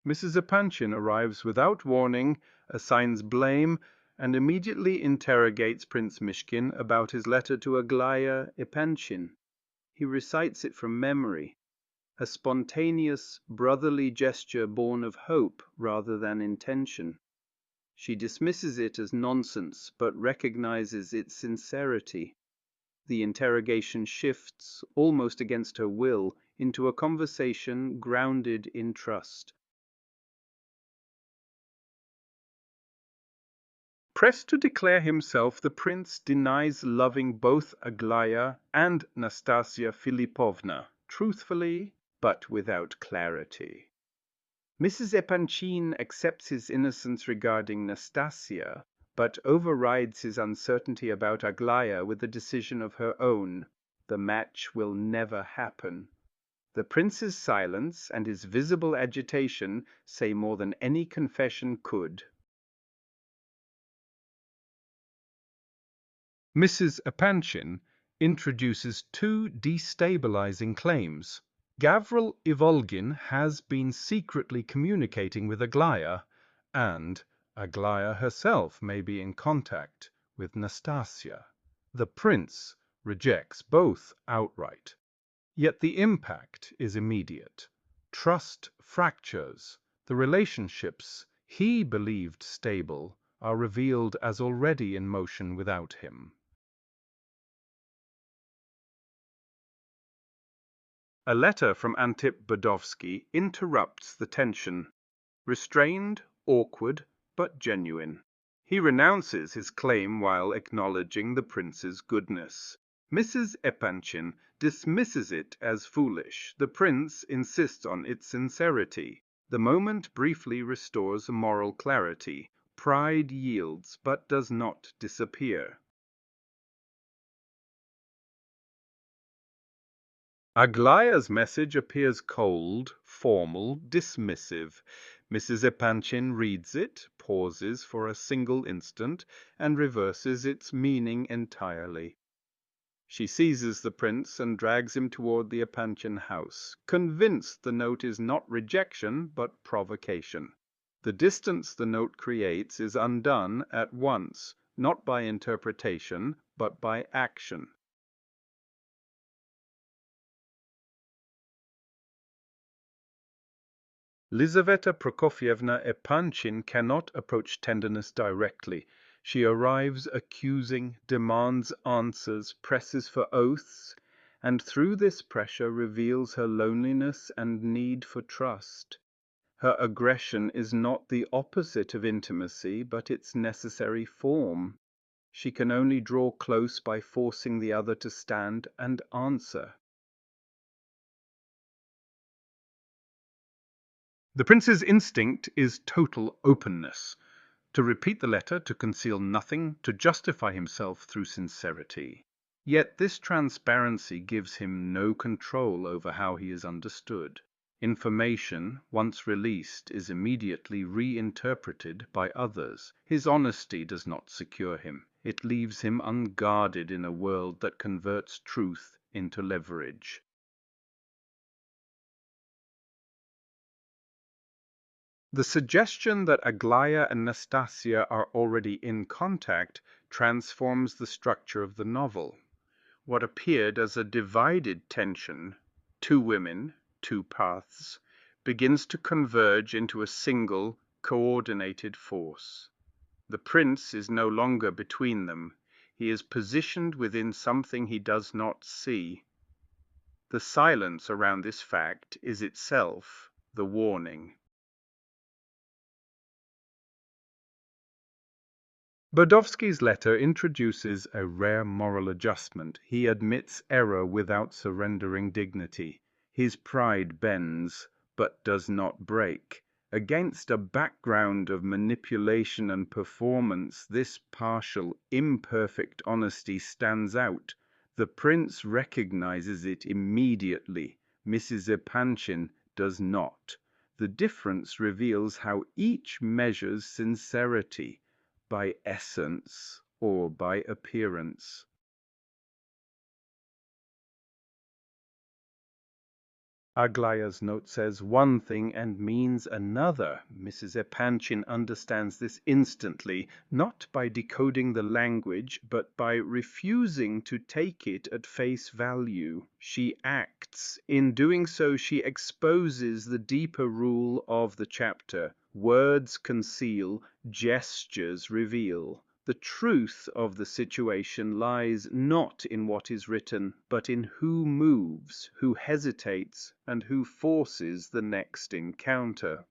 Mrs. Epanchin arrives without warning, assigns blame, and immediately interrogates Prince Myshkin about his letter to Aglaya Epanchin. He recites it from memory, a spontaneous, brotherly gesture born of hope rather than intention. She dismisses it as nonsense, but recognizes its sincerity. The interrogation shifts, almost against her will, into a conversation grounded in trust. Pressed to declare himself, the prince denies loving both Aglaya and Nastasia Philippovna, truthfully, but without clarity. Mrs. Epanchin accepts his innocence regarding Nastasia, but overrides his uncertainty about Aglaya with a decision of her own. The match will never happen. The prince's silence and his visible agitation say more than any confession could. Mrs. Epanchin introduces two destabilizing claims. Gavril Ivolgin has been secretly communicating with Aglaya, and Aglaya herself may be in contact with Nastasia. The prince rejects both outright. Yet the impact is immediate. Trust fractures. The relationships he believed stable are revealed as already in motion without him. A letter from Antip Bodovsky interrupts the tension. Restrained, awkward, but genuine. He renounces his claim while acknowledging the prince's goodness. Mrs. Epanchin dismisses it as foolish. The prince insists on its sincerity. The moment briefly restores moral clarity. Pride yields, but does not disappear. Aglaya's message appears cold, formal, dismissive. Mrs. Epanchin reads it, pauses for a single instant, and reverses its meaning entirely. She seizes the prince and drags him toward the Epanchin house, convinced the note is not rejection, but provocation. The distance the note creates is undone at once, not by interpretation, but by action. Lizaveta Prokofievna Epanchin cannot approach tenderness directly. She arrives accusing, demands answers, presses for oaths, and through this pressure reveals her loneliness and need for trust. Her aggression is not the opposite of intimacy, but its necessary form. She can only draw close by forcing the other to stand and answer. The prince's instinct is total openness. To repeat the letter, to conceal nothing, to justify himself through sincerity. Yet this transparency gives him no control over how he is understood. Information, once released, is immediately reinterpreted by others. His honesty does not secure him. It leaves him unguarded in a world that converts truth into leverage. The suggestion that Aglaya and Nastasia are already in contact transforms the structure of the novel. What appeared as a divided tension, two women, two paths, begins to converge into a single, coordinated force. The prince is no longer between them. He is positioned within something he does not see. The silence around this fact is itself the warning. Bodovsky's letter introduces a rare moral adjustment. He admits error without surrendering dignity. His pride bends, but does not break. Against a background of manipulation and performance, this partial, imperfect honesty stands out. The prince recognizes it immediately. Mrs. Epanchin does not. The difference reveals how each measures sincerity, by essence or by appearance. Aglaya's note says one thing and means another. Mrs. Epanchin understands this instantly, not by decoding the language, but by refusing to take it at face value. She acts. In doing so, she exposes the deeper rule of the chapter. Words conceal, gestures reveal. The truth of the situation lies not in what is written, but in who moves, who hesitates, and who forces the next encounter.